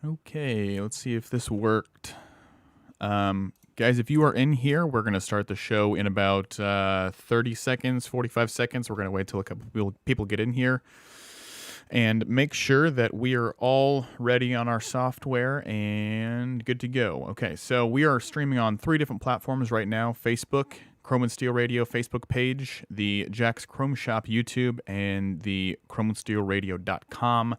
Okay, let's see if this worked. Guys, if you are in here, we're going to start the show in about 30 seconds, 45 seconds. We're going to wait till a couple people get in here and make sure that we are all ready on our software and good to go. Okay, so we are streaming on 3 different platforms right now: Facebook, Chrome and Steel Radio Facebook page, the Jack's Chrome Shop YouTube, and the chromeandsteelradio.com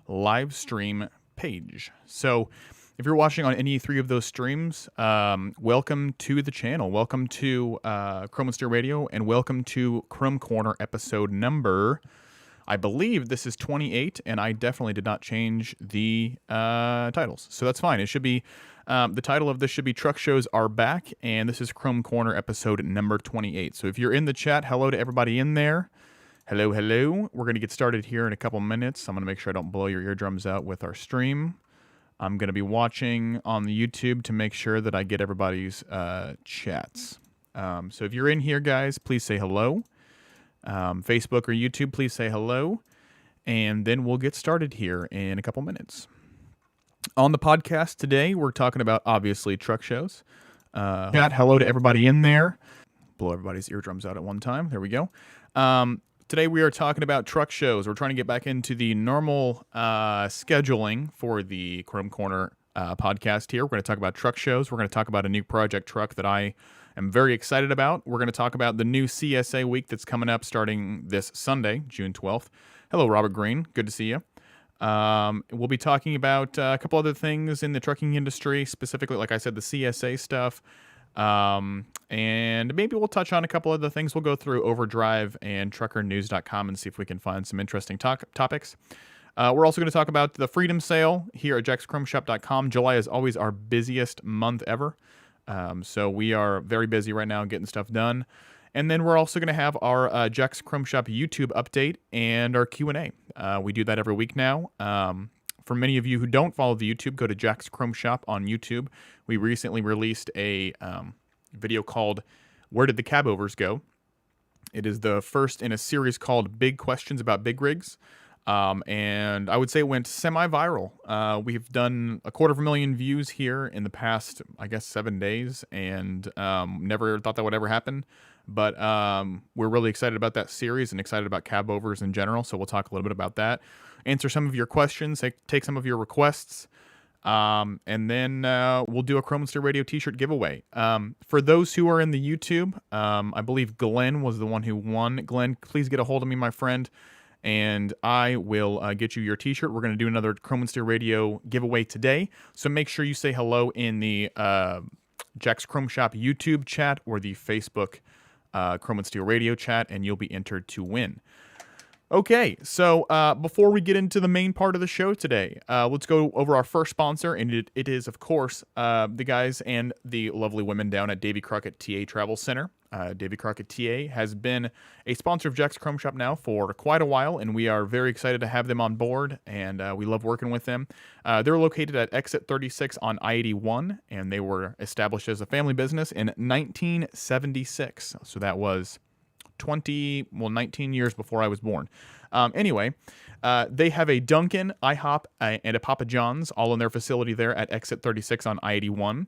live stream page. So if you're watching on any 3 of those streams, welcome to the channel. Welcome to Chrome and Steel Radio, and welcome to Chrome Corner episode number, I believe this is 28, and I definitely did not change the titles. So that's fine. It should be, the title of this should be Truck Shows Are Back, and this is Chrome Corner episode number 28. So if you're in the chat, hello to everybody in there. Hello, hello. We're going to get started here in a couple minutes. I'm going to make sure I don't blow your eardrums out with our stream. I'm going to be watching on the YouTube to make sure that I get everybody's chats. So if you're in here, guys, please say hello. Facebook or YouTube, please say hello. And then we'll get started here in a couple minutes. On the podcast today, we're talking about, obviously, truck shows. Chat, hello to everybody in there. Blow everybody's eardrums out at one time. There we go. Today we are talking about truck shows. We're trying to get back into the normal scheduling for the Chrome Corner podcast here. We're going to talk about truck shows. We're going to talk about a new project truck that I am very excited about. We're going to talk about the new CSA week that's coming up starting this Sunday, June 12th. Hello, Robert Green. Good to see you. We'll be talking about a couple other things in the trucking industry, specifically, like I said, the CSA stuff. And maybe we'll touch on a couple other things. We'll go through Overdrive and truckernews.com and see if we can find some interesting topics. We're also going to talk about the Freedom Sale here at jackschromeshop.com. July is always our busiest month ever. So we are very busy right now getting stuff done. And then we're also going to have our Jack's Chrome Shop YouTube update and our Q&A. We do that every week now. For many of you who don't follow the YouTube, go to Jack's Chrome Shop on YouTube. We recently released a video called Where Did the Cabovers Go? It is the first in a series called Big Questions About Big Rigs. And I would say it went semi-viral. We've done 250,000 views here in the past, I guess, 7 days, and never thought that would ever happen. But we're really excited about that series and excited about cabovers in general, so we'll talk a little bit about that. Answer some of your questions, take some of your requests, and then we'll do a Chrome and Steel Radio t-shirt giveaway. For those who are in the YouTube, I believe Glenn was the one who won. Glenn, please get a hold of me, my friend, and I will get you your t-shirt. We're going to do another Chrome and Steel Radio giveaway today, so make sure you say hello in the Jack's Chrome Shop YouTube chat or the Facebook Chrome and Steel Radio chat, and you'll be entered to win. Okay, so before we get into the main part of the show today, let's go over our first sponsor, and it is, of course, the guys and the lovely women down at Davy Crockett TA Travel Center. Davy Crockett TA has been a sponsor of Jack's Chrome Shop now for quite a while, and we are very excited to have them on board, and we love working with them. They're located at Exit 36 on I-81, and they were established as a family business in 1976, so that was 19 years before I was born. Anyway, they have a Dunkin', IHOP, and a Papa John's all in their facility there at Exit 36 on I-81.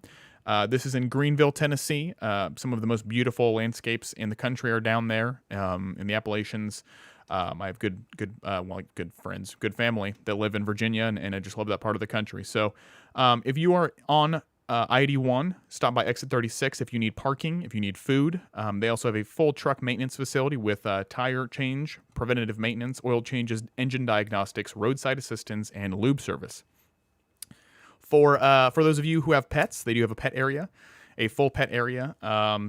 This is in Greenville, Tennessee. Some of the most beautiful landscapes in the country are down there in the Appalachians. I have good friends, good family that live in Virginia, and I just love that part of the country. So if you are on I-81, stop by Exit 36 if you need parking, if you need food. They also have a full truck maintenance facility with tire change, preventative maintenance, oil changes, engine diagnostics, roadside assistance, and lube service. For those of you who have pets, they do have a pet area, a full pet area.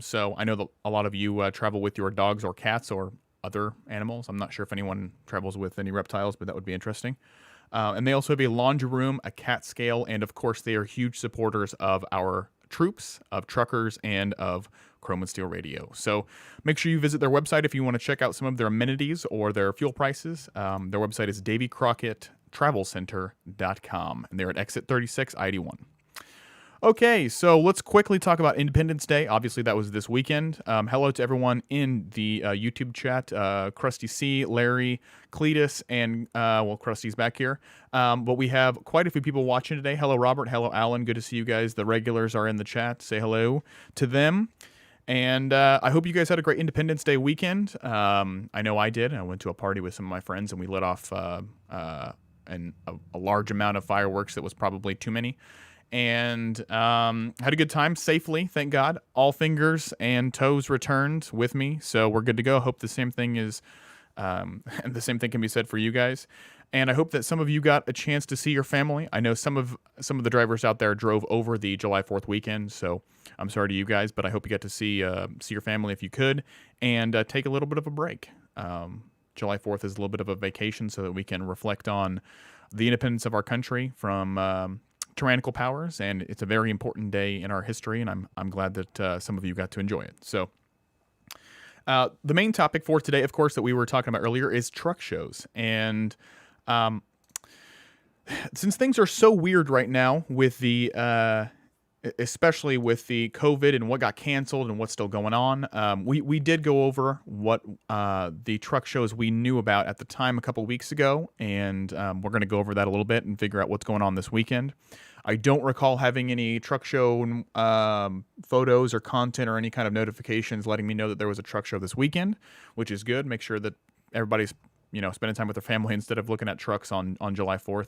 So I know that a lot of you travel with your dogs or cats or other animals. I'm not sure if anyone travels with any reptiles, but that would be interesting. And they also have a laundry room, a cat scale, and of course they are huge supporters of our troops, of truckers, and of Chrome and Steel Radio. So make sure you visit their website if you want to check out some of their amenities or their fuel prices. Their website is DavyCrockettTravelCenter.com, and they're at Exit 36, I-81. Okay, so let's quickly talk about Independence Day. Obviously, that was this weekend. Hello to everyone in the YouTube chat. Krusty C, Larry, Cletus, and, Krusty's back here. But we have quite a few people watching today. Hello, Robert. Hello, Alan. Good to see you guys. The regulars are in the chat. Say hello to them. And I hope you guys had a great Independence Day weekend. I know I did. I went to a party with some of my friends, and we lit off a large amount of fireworks that was probably too many. And had a good time safely, thank God. All fingers and toes returned with me, so we're good to go. Hope the same thing is, the same thing can be said for you guys. And I hope that some of you got a chance to see your family. I know some of the drivers out there drove over the July 4th weekend, so I'm sorry to you guys, but I hope you got to see your family if you could, and take a little bit of a break. July 4th is a little bit of a vacation so that we can reflect on the independence of our country from tyrannical powers, and it's a very important day in our history, and I'm glad that some of you got to enjoy it. So the main topic for today, of course, that we were talking about earlier is truck shows. And since things are so weird right now with the especially with the COVID and what got canceled and what's still going on, we did go over what the truck shows we knew about at the time a couple weeks ago, and we're going to go over that a little bit and figure out what's going on this weekend. I don't recall having any truck show photos or content or any kind of notifications letting me know that there was a truck show this weekend, which is good. Make sure that everybody's spending time with their family instead of looking at trucks on July 4th.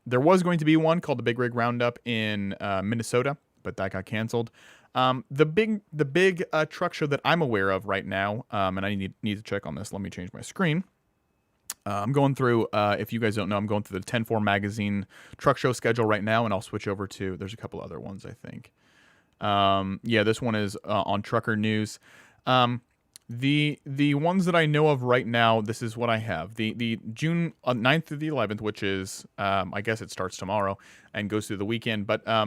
There was going to be one called the Big Rig Roundup in Minnesota, but that got canceled. The big truck show that I'm aware of right now, and I need to check on this. Let me change my screen. I'm going through, if you guys don't know, I'm going through the 10-4 magazine truck show schedule right now, and I'll switch over to, there's a couple other ones, I think. This one is on Trucker News. The ones that I know of right now, this is what I have. The June 9th through the 11th, which is, I guess it starts tomorrow and goes through the weekend. But I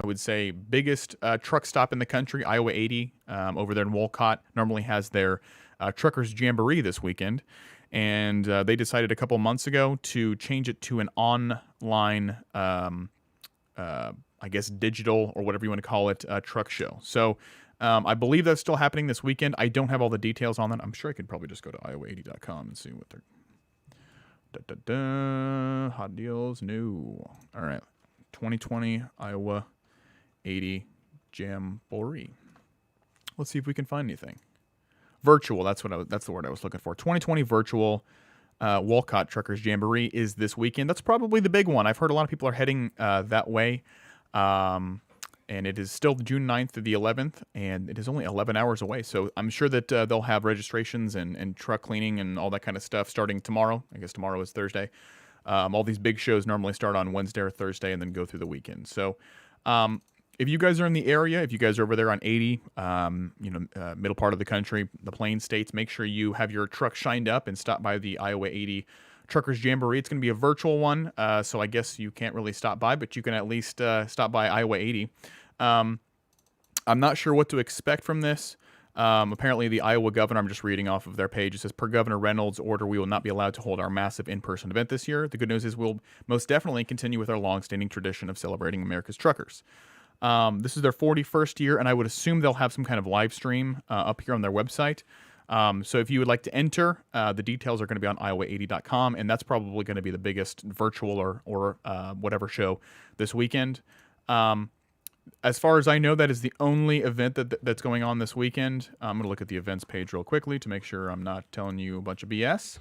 would say, biggest truck stop in the country, Iowa 80, over there in Wolcott, normally has their Truckers Jamboree this weekend. And they decided a couple months ago to change it to an online, I guess, digital or whatever you want to call it, truck show. So I believe that's still happening this weekend. I don't have all the details on that. I'm sure I could probably just go to iowa80.com and see what they're... Hot deals, no. All right. 2020 Iowa 80 Jamboree. Let's see if we can find anything. Virtual, that's the word I was looking for. 2020 virtual Wolcott Truckers Jamboree is this weekend. That's probably the big one. I've heard a lot of people are heading that way. And it is still June 9th through the 11th, and it is only 11 hours away. So I'm sure that they'll have registrations and truck cleaning and all that kind of stuff starting tomorrow. I guess tomorrow is Thursday. All these big shows normally start on Wednesday or Thursday and then go through the weekend. So if you guys are in the area, if you guys are over there on 80, middle part of the country, the Plains states, make sure you have your truck shined up and stop by the Iowa 80 Truckers Jamboree. It's going to be a virtual one, so I guess you can't really stop by, but you can at least stop by Iowa 80. I'm not sure what to expect from this. Apparently, the Iowa governor, I'm just reading off of their page, it says, per Governor Reynolds' order, we will not be allowed to hold our massive in-person event this year. The good news is we'll most definitely continue with our long-standing tradition of celebrating America's truckers. This is their 41st year, and I would assume they'll have some kind of live stream up here on their website. So if you would like to enter, the details are going to be on iowa80.com, and that's probably going to be the biggest virtual or whatever show this weekend. As far as I know, that is the only event that's going on this weekend. I'm going to look at the events page real quickly to make sure I'm not telling you a bunch of BS.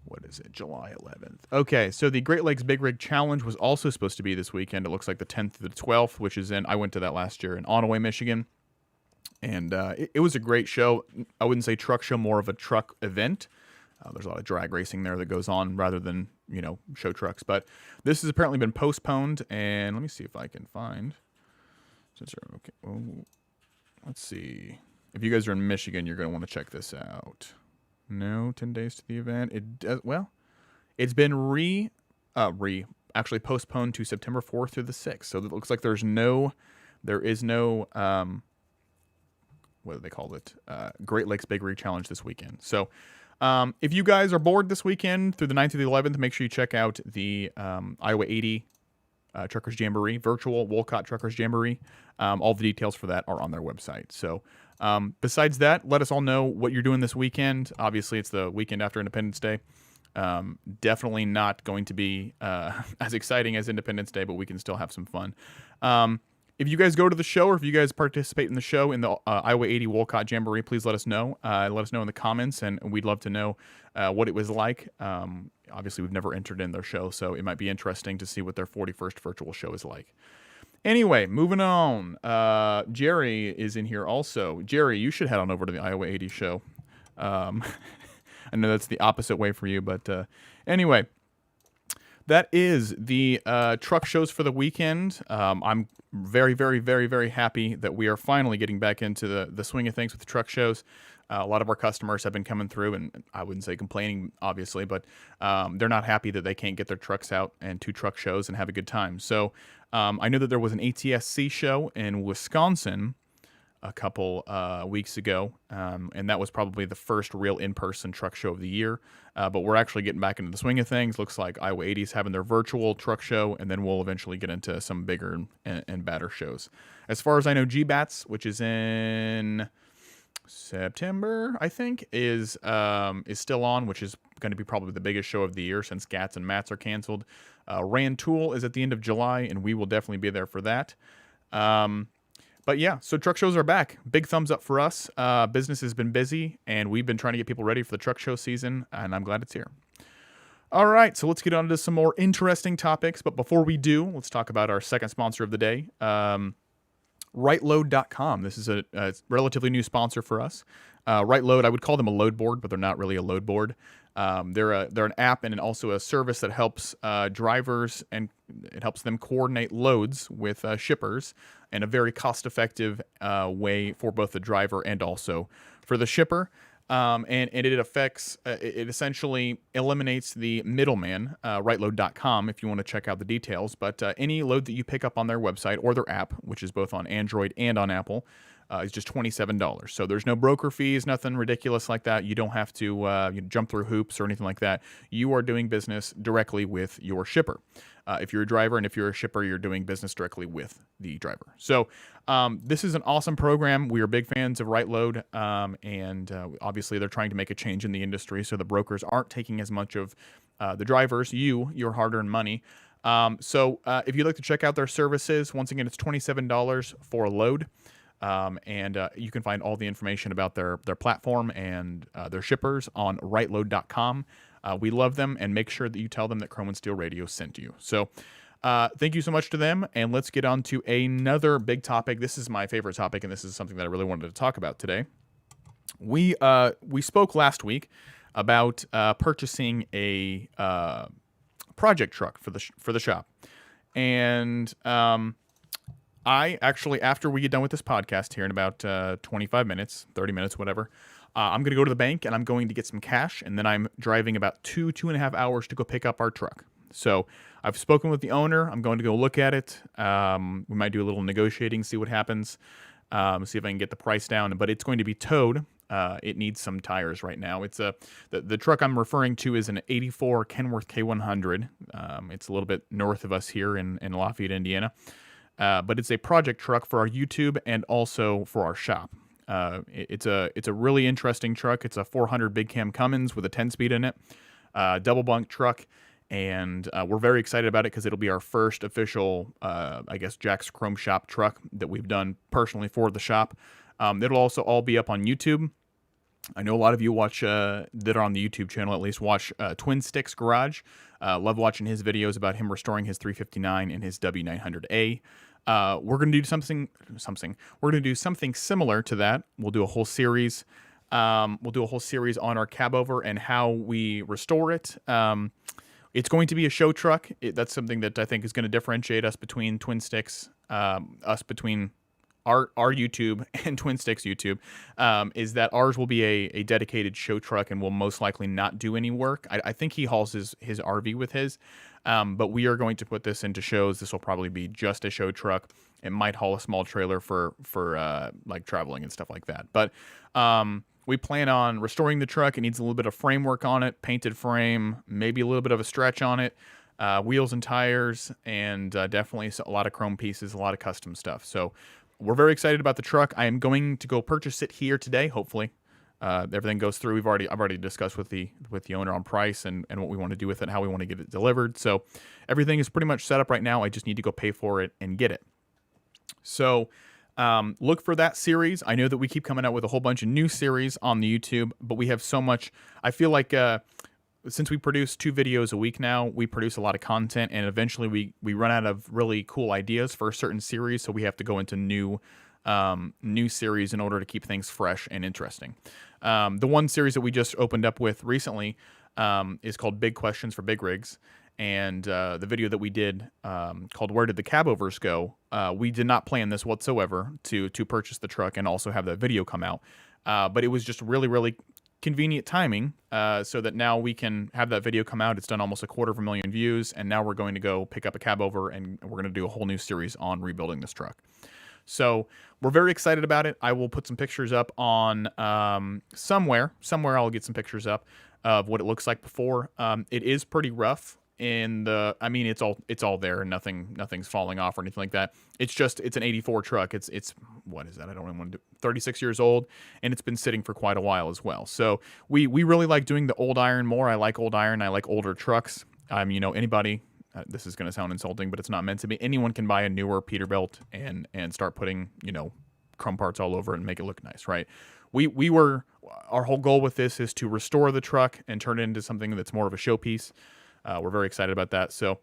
What is it? July 11th. Okay, so the Great Lakes Big Rig Challenge was also supposed to be this weekend. It looks like the 10th to the 12th, which is I went to that last year in Onaway, Michigan. And it was a great show. I wouldn't say truck show, more of a truck event. There's a lot of drag racing there that goes on rather than, show trucks. But this has apparently been postponed. And let me see if I can find... Okay, well, let's see. If you guys are in Michigan, you're going to want to check this out. No, 10 days to the event. It's been actually postponed to September 4th through the 6th. So it looks like there is no, what do they call it? Great Lakes Big Rig Challenge this weekend. So if you guys are bored this weekend through the 9th through the 11th, make sure you check out the Iowa 80 Truckers Jamboree, virtual Wolcott Truckers Jamboree. All the details for that are on their website. So besides that, let us all know what you're doing this weekend. Obviously, it's the weekend after Independence Day. Definitely not going to be as exciting as Independence Day, but we can still have some fun. If you guys go to the show, or if you guys participate in the show in the Iowa 80 Wolcott Jamboree, please let us know. Let us know in the comments, and we'd love to know what it was like. Obviously, we've never entered in their show, so it might be interesting to see what their 41st virtual show is like. Anyway, moving on. Jerry is in here also. Jerry, you should head on over to the Iowa 80 show. I know that's the opposite way for you, but anyway, that is the truck shows for the weekend. I'm very, very, very, very happy that we are finally getting back into the swing of things with the truck shows. A lot of our customers have been coming through, and I wouldn't say complaining, obviously, but they're not happy that they can't get their trucks out and to truck shows and have a good time. So I know that there was an ATSC show in Wisconsin a couple weeks ago, and that was probably the first real in-person truck show of the year. But we're actually getting back into the swing of things. Looks like Iowa 80 is having their virtual truck show, and then we'll eventually get into some bigger and badder shows. As far as I know, GBATS, which is in September, I think, is still on, which is going to be probably the biggest show of the year since GATS and MATS are canceled. Rand Tool is at the end of July, and we will definitely be there for that. But yeah, so truck shows are back. Big thumbs up for us. Business has been busy, and we've been trying to get people ready for the truck show season, and I'm glad it's here. All right, so let's get on to some more interesting topics. But before we do, let's talk about our second sponsor of the day, RightLoad.com. This is a relatively new sponsor for us. RightLoad, I would call them a load board, but they're not really a load board. They're an app and also a service that helps drivers, and it helps them coordinate loads with shippers in a very cost-effective way for both the driver and also for the shipper. And it essentially eliminates the middleman, rightload.com, if you want to check out the details. But any load that you pick up on their website or their app, which is both on Android and on Apple, is just $27. So there's no broker fees, nothing ridiculous like that. You don't have to jump through hoops or anything like that. You are doing business directly with your shipper. If you're a driver, and if you're a shipper, you're doing business directly with the driver. So this is an awesome program. We are big fans of RightLoad, and obviously they're trying to make a change in the industry so the brokers aren't taking as much of the drivers, your hard-earned money. So if you'd like to check out their services, once again, it's $27 for a load. And you can find all the information about their platform and their shippers on rightload.com. We love them, and make sure that you tell them that Chrome and Steel Radio sent you. So thank you so much to them, and let's get on to another big topic. This is my favorite topic, and this is something that I really wanted to talk about today. We spoke last week about purchasing a project truck for the shop, and I actually, after we get done with this podcast here in about 25 minutes, 30 minutes, whatever, I'm going to go to the bank and I'm going to get some cash, and then I'm driving about 2.5 hours to go pick up our truck. So I've spoken with the owner. I'm going to go look at it. We might do a little negotiating, see what happens, see if I can get the price down. But it's going to be towed. It needs some tires right now. It's the truck I'm referring to is an 84 Kenworth K100. It's a little bit north of us here in Lafayette, Indiana. But it's a project truck for our YouTube and also for our shop. It's a really interesting truck. It's a 400 big cam Cummins with a 10-speed in it, double bunk truck, and we're very excited about it because it'll be our first official, Jack's Chrome Shop truck that we've done personally for the shop. It'll also all be up on YouTube. I know a lot of you watch that are on the YouTube channel, at least watch Twin Sticks Garage. Love watching his videos about him restoring his 359 and his W900A. We're going to do something. We're going to do something similar to that. We'll do a whole series. On our cab over and how we restore it. It's going to be a show truck. That's something that I think is going to differentiate us between Twin Sticks, between our YouTube and Twin Sticks YouTube, is that ours will be a dedicated show truck and will most likely not do any work. I think he hauls his RV with his, but we are going to put this into shows. This will probably be just a show truck. It might haul a small trailer for like traveling and stuff like that. But we plan on restoring the truck. It needs a little bit of framework on it, painted frame, maybe a little bit of a stretch on it. wheels and tires, and definitely a lot of chrome pieces, a lot of custom stuff. So we're very excited about the truck. I am going to go purchase it here today, hopefully. Everything goes through. I've already discussed with the owner on price and what we want to do with it, how we want to get it delivered. So everything is pretty much set up right now. I just need to go pay for it and get it. So look for that series. I know that we keep coming out with a whole bunch of new series on the YouTube, but we have so much. I feel like since we produce 2 videos a week now, we produce a lot of content, and eventually we run out of really cool ideas for a certain series, so we have to go into new series in order to keep things fresh and interesting. The one series that we just opened up with recently is called Big Questions for Big Rigs. And the video that we did called Where Did the Cabovers Go? We did not plan this whatsoever to purchase the truck and also have that video come out. But it was just really, really convenient timing so that now we can have that video come out. It's done almost 250,000 views. And now we're going to go pick up a cab over and we're going to do a whole new series on rebuilding this truck. So we're very excited about it. I will put some pictures up on somewhere I'll get some pictures up of what it looks like before. It is pretty rough. I mean, it's all there and nothing's falling off or anything like that. It's an 84 truck. It's what is that? I don't even want to do 36 years old, and it's been sitting for quite a while as well. So we really like doing the old iron more. I like old iron. I like older trucks. Anybody, this is going to sound insulting, but it's not meant to be. Anyone can buy a newer Peterbilt and start putting, chrome parts all over it and make it look nice, right? Our whole goal with this is to restore the truck and turn it into something that's more of a showpiece. We're very excited about that. So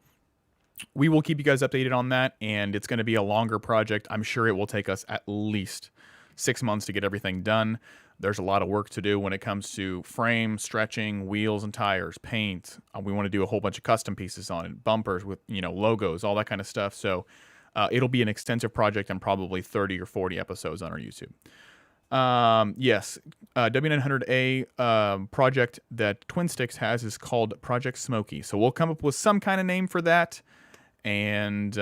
we will keep you guys updated on that, and it's going to be a longer project. I'm sure it will take us at least 6 months to get everything done. There's a lot of work to do when it comes to frame, stretching, wheels and tires, paint. We want to do a whole bunch of custom pieces on it, bumpers with, logos, all that kind of stuff. So it'll be an extensive project and probably 30 or 40 episodes on our YouTube. Yes, W900A project that Twin Sticks has is called Project Smoky. So we'll come up with some kind of name for that, and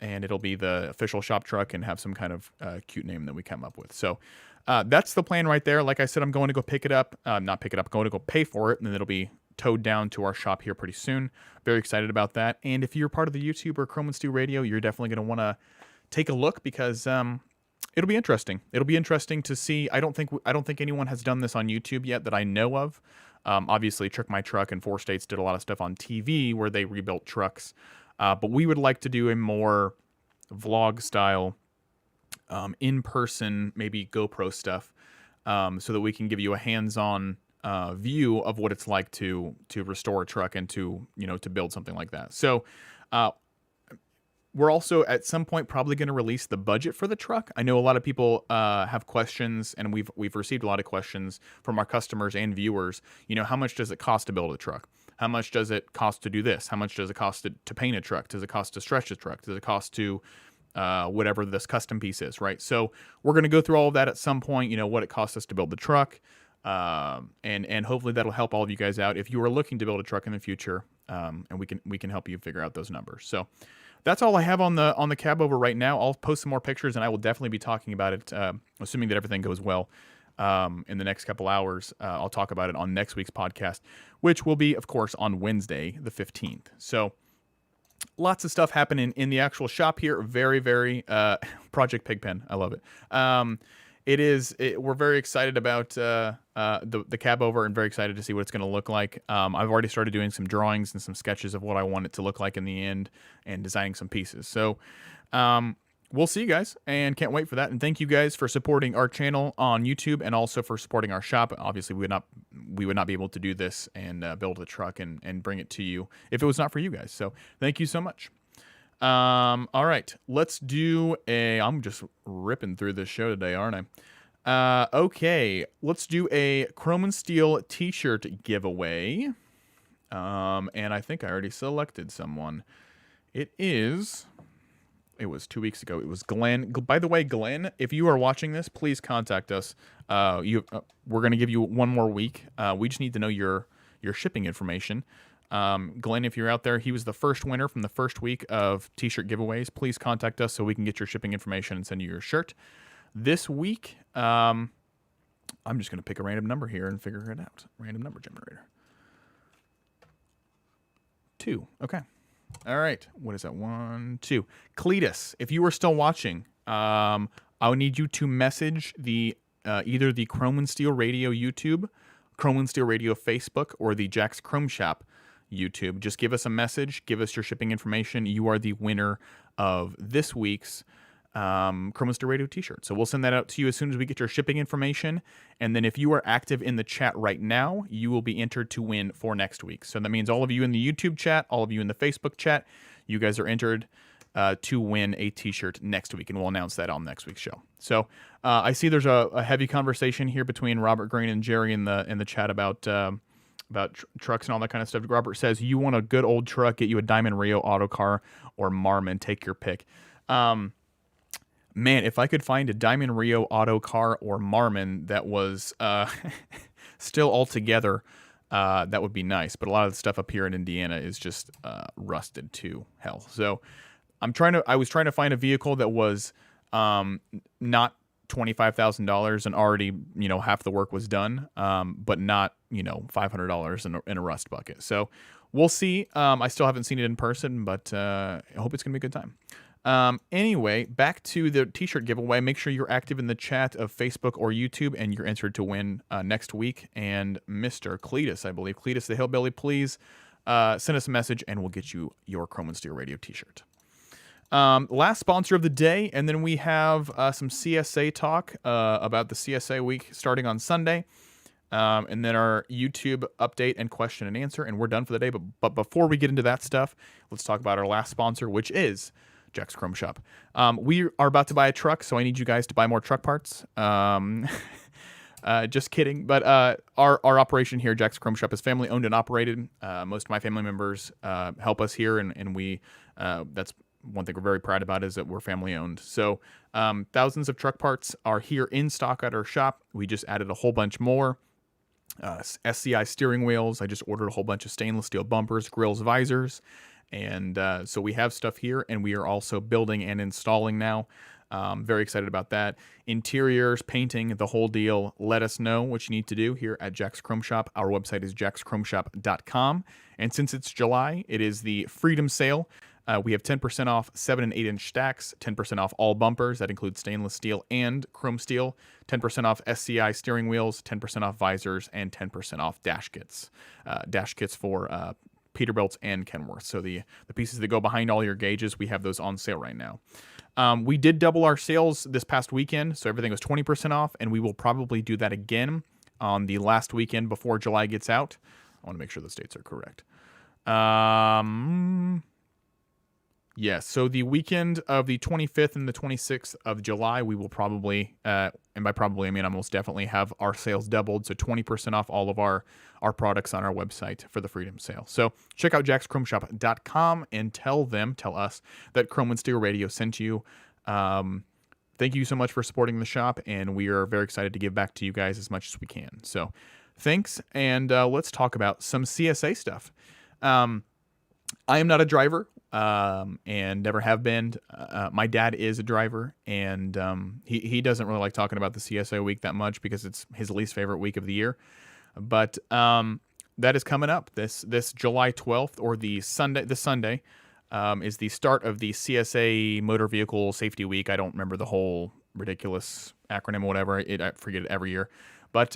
it'll be the official shop truck and have some kind of cute name that we come up with. So that's the plan right there. Like I said, I'm going to go pick it up. Not pick it up. I'm going to go pay for it, and then it'll be towed down to our shop here pretty soon. Very excited about that. And if you're part of the YouTube or Chrome and Stew Radio, you're definitely going to want to take a look because it'll be interesting. It'll be interesting to see. I don't think anyone has done this on YouTube yet that I know of. Obviously, Trick My Truck and 4 States did a lot of stuff on TV where they rebuilt trucks. But we would like to do a more vlog style, in-person, maybe GoPro stuff, so that we can give you a hands-on view of what it's like to restore a truck and to build something like that. So we're also at some point probably going to release the budget for the truck. I know a lot of people have questions, and we've received a lot of questions from our customers and viewers. How much does it cost to build a truck? How much does it cost to do this? How much does it cost to paint a truck? Does it cost to stretch a truck? Does it cost to whatever this custom piece is, right? So we're going to go through all of that at some point, what it costs us to build the truck. And hopefully that'll help all of you guys out if you are looking to build a truck in the future, and we can help you figure out those numbers. So that's all I have on the cab over right now. I'll post some more pictures, and I will definitely be talking about it, assuming that everything goes well, in the next couple hours. I'll talk about it on next week's podcast, which will be, of course, on Wednesday, the 15th. So lots of stuff happening in the actual shop here. Very, very Project Pigpen. I love it. We're very excited about the cab over and very excited to see what it's going to look like. I've already started doing some drawings and some sketches of what I want it to look like in the end and designing some pieces. So we'll see you guys and can't wait for that. And thank you guys for supporting our channel on YouTube and also for supporting our shop. Obviously, we would not be able to do this and build the truck and bring it to you if it was not for you guys. So thank you so much. All right, let's do I'm just ripping through this show today, aren't I? Okay, let's do a Chrome and Steel t-shirt giveaway. And I think I already selected someone. It was 2 weeks ago. It was Glenn. By the way, Glenn, if you are watching this, please contact us. We're going to give you one more week. We just need to know your shipping information. Glenn, if you're out there, he was the first winner from the first week of t-shirt giveaways. Please contact us so we can get your shipping information and send you your shirt. This week, I'm just going to pick a random number here and figure it out. Random number generator. 2. Okay. All right. What is that? 1, 2. Cletus, if you are still watching, I'll need you to message the either the Chrome and Steel Radio YouTube, Chrome and Steel Radio Facebook, or the Jack's Chrome Shop YouTube. Just give us a message. Give us your shipping information. You are the winner of this week's Chrome and Steel Radio t-shirt. So we'll send that out to you as soon as we get your shipping information. And then if you are active in the chat right now, you will be entered to win for next week. So that means all of you in the YouTube chat, all of you in the Facebook chat, you guys are entered to win a t-shirt next week, and we'll announce that on next week's show. So I see there's a heavy conversation here between Robert Green and Jerry in the chat about trucks and all that kind of stuff. Robert says, you want a good old truck, get you a Diamond Rio auto car or Marmon, take your pick. Man, if I could find a Diamond Rio auto car or Marmon that was still all together, that would be nice. But a lot of the stuff up here in Indiana is just rusted to hell. So I was trying to find a vehicle that was not $25,000 and already, half the work was done, but not, $500 in a rust bucket. So we'll see. I still haven't seen it in person, but I hope it's going to be a good time. Anyway, back to the t-shirt giveaway. Make sure you're active in the chat of Facebook or YouTube, and you're entered to win next week. And Mr. Cletus, I believe, Cletus the Hillbilly, please send us a message, and we'll get you your Chrome and Steel Radio t-shirt. Last sponsor of the day, and then we have some CSA talk about the CSA week starting on Sunday. And then our YouTube update and question and answer, and we're done for the day. But before we get into that stuff, let's talk about our last sponsor, which is Jack's Chrome Shop. We are about to buy a truck, so I need you guys to buy more truck parts. Just kidding. But our operation here, Jack's Chrome Shop, is family owned and operated. Most of my family members help us here, and we that's one thing we're very proud about, is that we're family owned. So thousands of truck parts are here in stock at our shop. We just added a whole bunch more. SCI steering wheels. I just ordered a whole bunch of stainless steel bumpers, grills, visors. And so we have stuff here, and we are also building and installing now. Very excited about that. Interiors, painting, the whole deal. Let us know what you need to do here at Jack's Chrome Shop. Our website is jackschromeshop.com. And since it's July, it is the Freedom Sale. We have 10% off 7 and 8 inch stacks, 10% off all bumpers. That includes stainless steel and chrome steel, 10% off SCI steering wheels, 10% off visors, and 10% off dash kits. Dash kits for Peterbilts and Kenworth. So the pieces that go behind all your gauges, we have those on sale right now. We did double our sales this past weekend, so everything was 20% off, and we will probably do that again on the last weekend before July gets out. I want to make sure the dates are correct. Yes, so the weekend of the 25th and the 26th of July, we will probably, and by probably I mean almost definitely, have our sales doubled. So 20% off all of our products on our website for the Freedom Sale. So check out jackschromeshop.com and tell us that Chrome and Steel Radio sent you. Thank you so much for supporting the shop, and we are very excited to give back to you guys as much as we can. So thanks, and let's talk about some CSA stuff. I am not a driver. And never have been. My dad is a driver, and he doesn't really like talking about the CSA week that much because it's his least favorite week of the year. But that is coming up. This July 12th, or this Sunday, is the start of the CSA Motor Vehicle Safety Week. I don't remember the whole ridiculous acronym or whatever. I forget it every year. But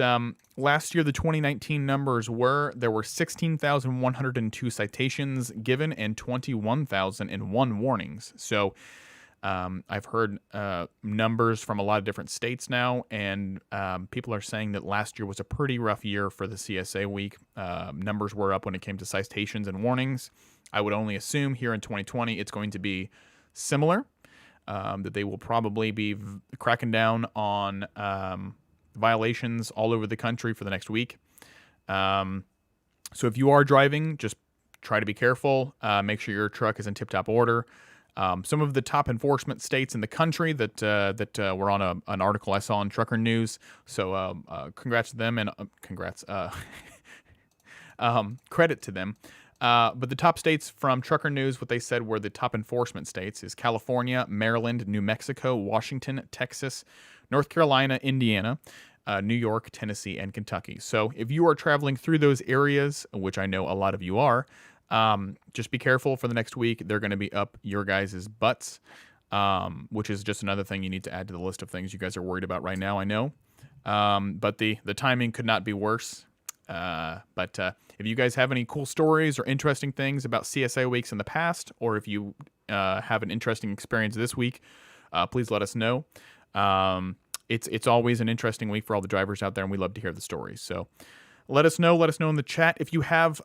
last year, the 2019 numbers there were 16,102 citations given and 21,001 warnings. So I've heard numbers from a lot of different states now, and people are saying that last year was a pretty rough year for the CSA week. Numbers were up when it came to citations and warnings. I would only assume here in 2020 it's going to be similar, that they will probably be cracking down on violations all over the country for the next week. So if you are driving, just try to be careful. Make sure your truck is in tip-top order. Some of the top enforcement states in the country that were on an article I saw on Trucker News. So congrats to them, and credit to them. But the top states from Trucker News, what they said were the top enforcement states is California, Maryland, New Mexico, Washington, Texas, North Carolina, Indiana, New York, Tennessee, and Kentucky. So if you are traveling through those areas, which I know a lot of you are, Just be careful for the next week. They're going to be up your guys' butts, which is just another thing you need to add to the list of things you guys are worried about right now, I know. But the timing could not be worse. But if you guys have any cool stories or interesting things about CSA weeks in the past, or if you have an interesting experience this week, please let us know. It's always an interesting week for all the drivers out there, and we love to hear the stories. So let us know. Let us know in the chat if you have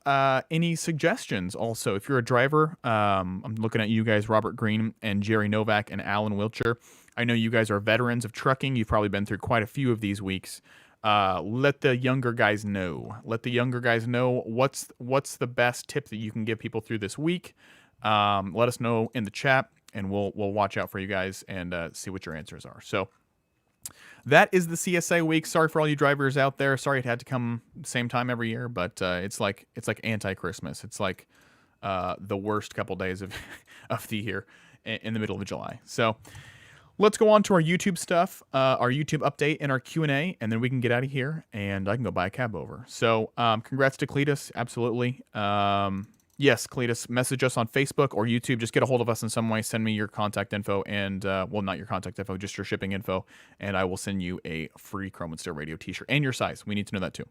any suggestions. Also, if you're a driver, I'm looking at you guys, Robert Green and Jerry Novak and Alan Wiltshire. I know you guys are veterans of trucking. You've probably been through quite a few of these weeks. Let the younger guys know. Let the younger guys know what's the best tip that you can give people through this week. Let us know in the chat, and we'll watch out for you guys and see what your answers are. So that is the CSA week. Sorry for all you drivers out there. Sorry it had to come same time every year, but it's like anti-Christmas. It's like the worst couple days of the year in the middle of July. So let's go on to our YouTube stuff, our YouTube update and our Q&A, and then we can get out of here, and I can go buy a cab over. So congrats to Cletus, absolutely. Yes, Cletus, message us on Facebook or YouTube. Just get a hold of us in some way. Send me your contact info and, well, not your contact info, just your shipping info, and I will send you a free Chrome and Steel Radio t-shirt and your size. We need to know that too.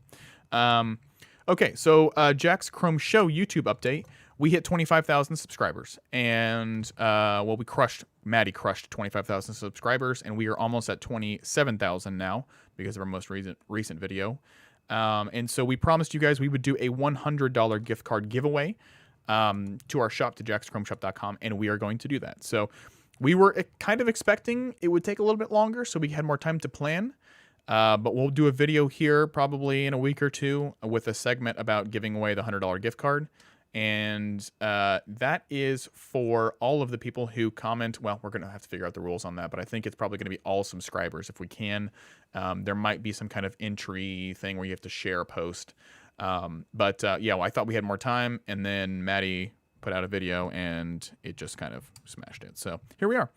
Okay, so Jack's Chrome Show YouTube update. We hit 25,000 subscribers, and well, Maddie crushed 25,000 subscribers, and we are almost at 27,000 now because of our most recent video. And so we promised you guys we would do a $100 gift card giveaway to our shop, to jackschromeshop.com, and we are going to do that. So we were kind of expecting it would take a little bit longer, so we had more time to plan. But we'll do a video here probably in a week or two with a segment about giving away the $100 gift card. And that is for all of the people who comment. Well, we're going to have to figure out the rules on that, but I think it's probably going to be all subscribers if we can. There might be some kind of entry thing where you have to share a post. But yeah, well, I thought we had more time, and then Maddie put out a video, and it just kind of smashed it. So here we are.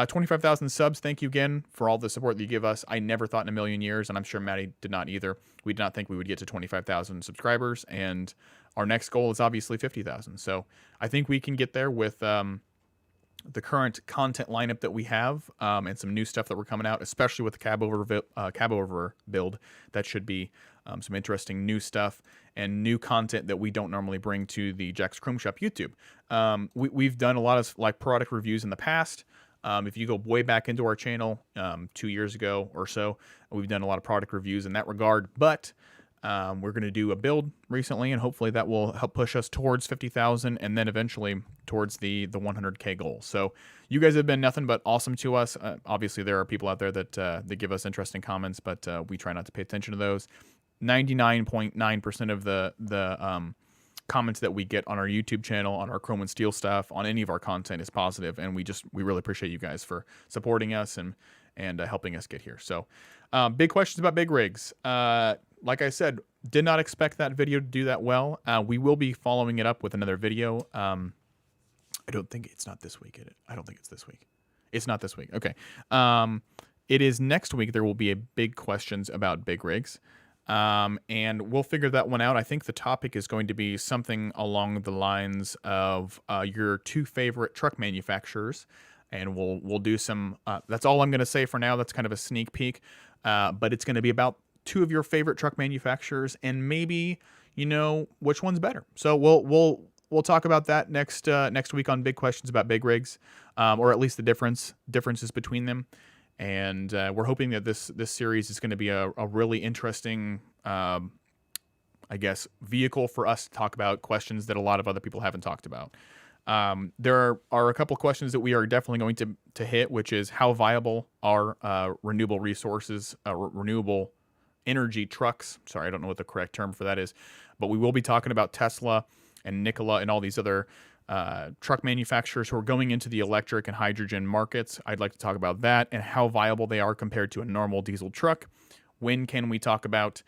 25,000 subs. Thank you again for all the support that you give us. I never thought in a million years, and I'm sure Maddie did not either. We did not think we would get to 25,000 subscribers, and our next goal is obviously 50,000. So I think we can get there with the current content lineup that we have, and some new stuff that we're coming out, especially with the cab over build. That should be some interesting new stuff and new content that we don't normally bring to the Jack's Chrome Shop YouTube. We've done a lot of like product reviews in the past. If you go way back into our channel 2 years ago or so, we've done a lot of product reviews in that regard. But we're going to do a build recently, and hopefully that will help push us towards 50,000 and then eventually towards the 100K goal. So you guys have been nothing but awesome to us. Obviously, there are people out there that give us interesting comments, but we try not to pay attention to those. 99.9% of the comments that we get on our YouTube channel, on our Chrome and Steel stuff, on any of our content is positive, and we really appreciate you guys for supporting us and helping us get here. So big questions about big rigs. Like I said, did not expect that video to do that well. We will be following it up with another video. I don't think it's not this week. I don't think it's this week. It's not this week. Okay. It is next week. There will be a big questions about big rigs. And we'll figure that one out. I think the topic is going to be something along the lines of your two favorite truck manufacturers. And we'll do some, that's all I'm going to say for now. That's kind of a sneak peek. But it's going to be about two of your favorite truck manufacturers, and maybe, which one's better. So we'll talk about that next week on Big Questions about Big Rigs, or at least the differences between them. And we're hoping that this series is going to be a really interesting, I guess, vehicle for us to talk about questions that a lot of other people haven't talked about. There are a couple questions that we are definitely going to hit, which is how viable are renewable resources, renewable energy trucks. Sorry, I don't know what the correct term for that is, but we will be talking about Tesla and Nikola and all these other truck manufacturers who are going into the electric and hydrogen markets. I'd like to talk about that and how viable they are compared to a normal diesel truck. When can we talk about,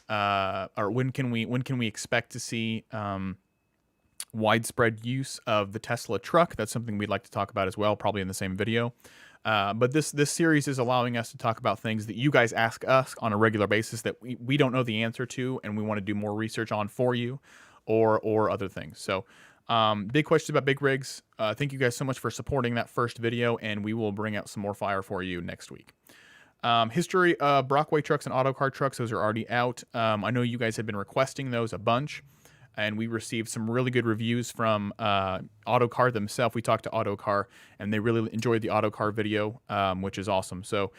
or when can we expect to see widespread use of the Tesla truck? That's something we'd like to talk about as well, probably in the same video. But this series is allowing us to talk about things that you guys ask us on a regular basis that we don't know the answer to, and we want to do more research on for you, or other things. So big questions about big rigs. Thank you guys so much for supporting that first video, and we will bring out some more fire for you next week. History of Brockway trucks and autocar trucks, those are already out. I know you guys have been requesting those a bunch, and we received some really good reviews from Autocar themselves. We talked to Autocar, and they really enjoyed the Autocar video, which is awesome. So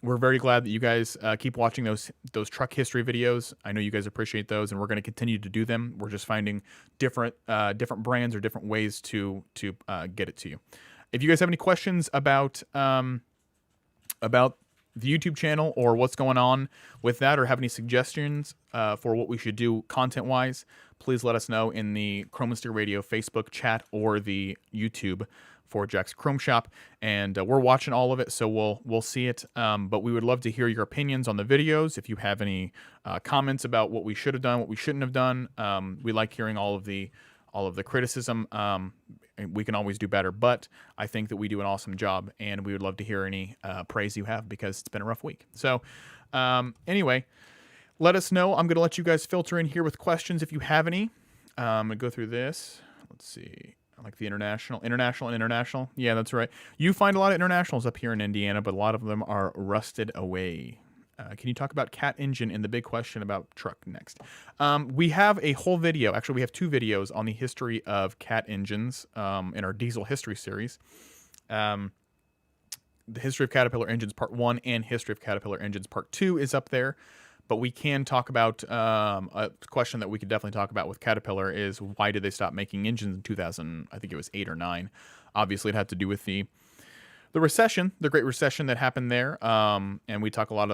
we're very glad that you guys keep watching those truck history videos. I know you guys appreciate those, and we're going to continue to do them. We're just finding different brands or different ways to get it to you. If you guys have any questions about the YouTube channel or what's going on with that, or have any suggestions for what we should do content-wise, please let us know in the Chrome and Steer Radio Facebook chat or the YouTube for Jack's Chrome Shop. And we're watching all of it, so we'll see it. But we would love to hear your opinions on the videos. If you have any comments about what we should have done, what we shouldn't have done, we like hearing all of the criticism. We can always do better, but I think that we do an awesome job, and we would love to hear any praise you have, because it's been a rough week. So anyway, let us know. I'm going to let you guys filter in here with questions if you have any. I'm going to go through this. Let's see. I like the international. Yeah, that's right. You find a lot of internationals up here in Indiana, but a lot of them are rusted away. Can you talk about Cat engine and the big question about truck next? We have a whole video. Actually, we have 2 videos on the history of Cat engines in our diesel history series. The history of Caterpillar engines part 1 and history of Caterpillar engines part 2 is up there. But we can talk about a question that we could definitely talk about with Caterpillar is, why did they stop making engines in 2000? I think it was 8 or 9. Obviously, it had to do with the recession, the Great Recession that happened there, and we talk a lot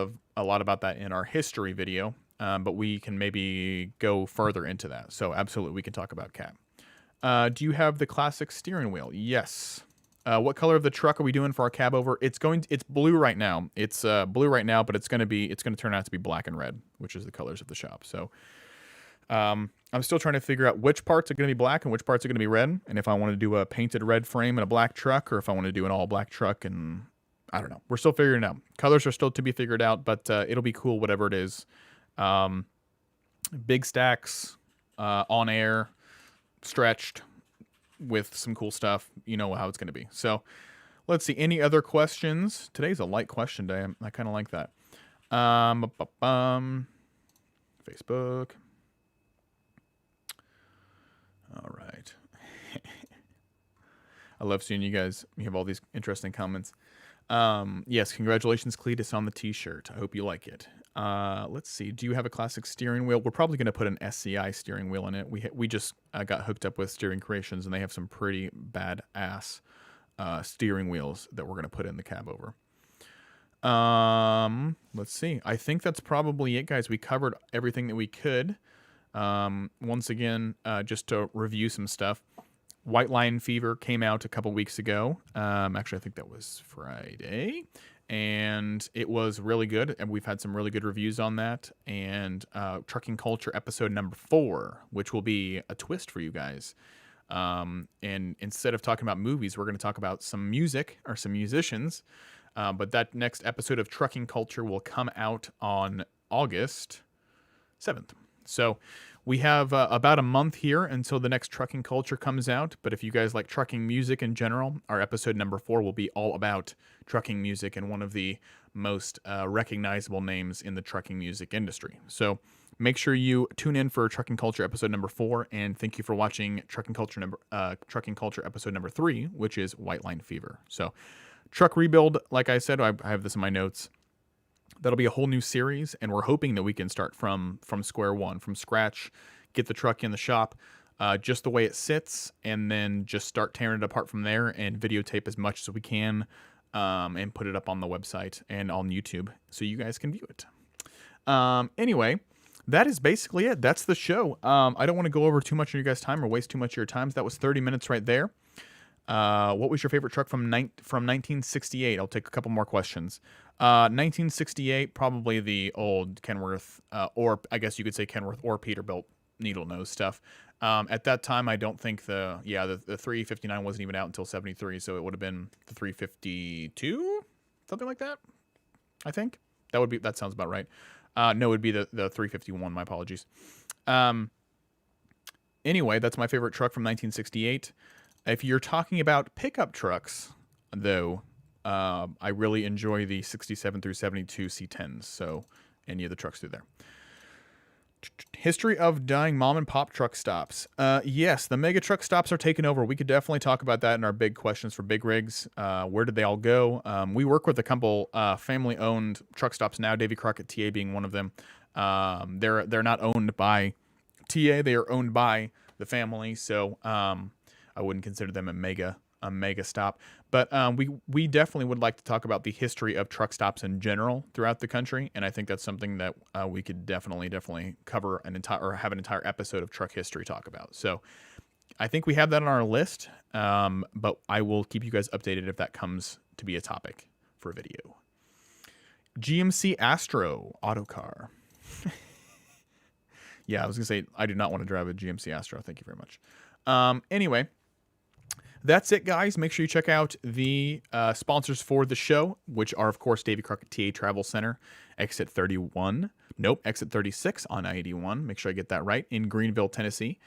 about that in our history video. But we can maybe go further into that. So absolutely, we can talk about Cat. Do you have the classic steering wheel? Yes. What color of the truck are we doing for our cab over? It's blue right now. It's blue right now, but it's gonna turn out to be black and red, which is the colors of the shop. So I'm still trying to figure out which parts are gonna be black and which parts are gonna be red, and if I want to do a painted red frame and a black truck, or if I want to do an all black truck, and I don't know. We're still figuring it out. Colors are still to be figured out, but it'll be cool, whatever it is. Big stacks, on air, stretched, with some cool stuff. You know how it's going to be. So let's see. Any other questions? Today's a light question day. I kind of like that. Facebook. All right. I love seeing you guys. You have all these interesting comments. Yes, congratulations, Cletus, on the t-shirt. I hope you like it. Let's see. Do you have a classic steering wheel? We're probably going to put an SCI steering wheel in it. We just got hooked up with Steering Creations, and they have some pretty badass steering wheels that we're going to put in the cab over. Let's see. I think that's probably it, guys. We covered everything that we could. Once again, just to review some stuff. White Line Fever came out a couple weeks ago. Actually, I think that was Friday. And it was really good, and we've had some really good reviews on that. And Trucking Culture episode number 4, which will be a twist for you guys. And instead of talking about movies, we're going to talk about some music or some musicians. But that next episode of Trucking Culture will come out on August 7th. So we have about a month here until the next Trucking Culture comes out. But if you guys like trucking music in general, our episode number 4 will be all about trucking music and one of the most recognizable names in the trucking music industry. So make sure you tune in for Trucking Culture episode number 4. And thank you for watching Trucking Culture episode number 3, which is White Line Fever. So truck rebuild, like I said, I have this in my notes. That'll be a whole new series, and we're hoping that we can start from square one, from scratch, get the truck in the shop, just the way it sits, and then just start tearing it apart from there and videotape as much as we can, and put it up on the website and on YouTube so you guys can view it. Anyway, that is basically it. That's the show. I don't want to go over too much of your guys' time or waste too much of your time. That was 30 minutes right there. What was your favorite truck from 1968? I'll take a couple more questions. 1968, probably the old Kenworth, or I guess you could say Kenworth or Peterbilt needle nose stuff. At that time, I don't think the 359 wasn't even out until 73, so it would have been the 352, something like that. I think that sounds about right. No, it would be the 351. My apologies. Anyway, that's my favorite truck from 1968. If you're talking about pickup trucks, though, I really enjoy the 67 through 72 C10s. So any of the trucks through there. History of dying mom and pop truck stops. Yes, the mega truck stops are taking over. We could definitely talk about that in our big questions for big rigs. Where did they all go? We work with a couple family-owned truck stops now. Davy Crockett TA being one of them. They're not owned by TA. They are owned by the family. So I wouldn't consider them a mega stop. But we definitely would like to talk about the history of truck stops in general throughout the country, and I think that's something that we could definitely cover have an entire episode of truck history talk about. So I think we have that on our list, but I will keep you guys updated if that comes to be a topic for a video. GMC Astro Autocar. Yeah, I was gonna say I do not want to drive a GMC Astro. Thank you very much. Anyway. That's it, guys. Make sure you check out the sponsors for the show, which are, of course, Davy Crockett TA Travel Center, exit 36 on I-81. Make sure I get that right, in Greenville, Tennessee.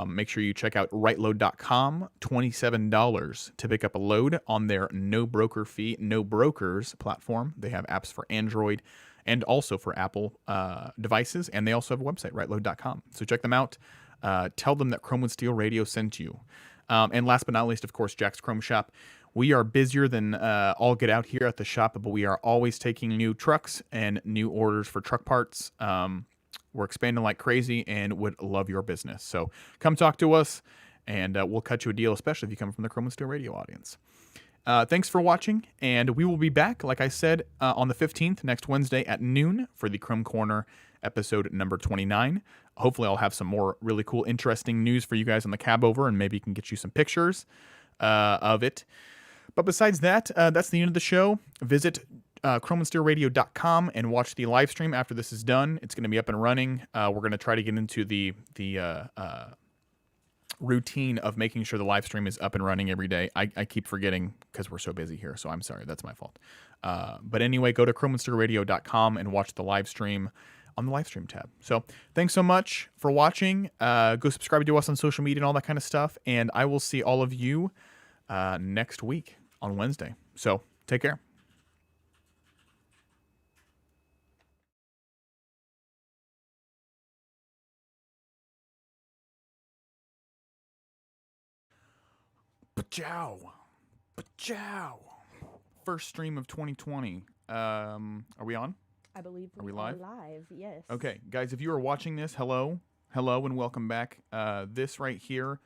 Make sure you check out rightload.com, $27 to pick up a load on their no broker fee, no brokers platform. They have apps for Android and also for Apple devices, and they also have a website, rightload.com. So check them out. Tell them that Chrome with Steel Radio sent you. And last but not least, of course, Jack's Chrome Shop. We are busier than all get out here at the shop, but we are always taking new trucks and new orders for truck parts. We're expanding like crazy and would love your business. So come talk to us, and we'll cut you a deal, especially if you come from the Chrome and Steel Radio audience. Thanks for watching, and we will be back, like I said, on the 15th, next Wednesday at noon for the Chrome Corner episode number 29. Hopefully I'll have some more really cool, interesting news for you guys on the cab over, and maybe can get you some pictures of it. But besides that, that's the end of the show. Visit chromeandsteelradio.com and watch the live stream after this is done. It's going to be up and running. We're going to try to get into the routine of making sure the live stream is up and running every day. I keep forgetting because we're so busy here, so I'm sorry. That's my fault. But anyway, go to chromeandsteelradio.com and watch the live stream on the live stream tab. So thanks so much for watching. Go subscribe to us on social media and all that kind of stuff. And I will see all of you next week on Wednesday. So take care. Pachow. Pachow. First stream of 2020. Are we on? I believe we live? Live, yes. Okay, guys, if you are watching this, hello and welcome back. This right here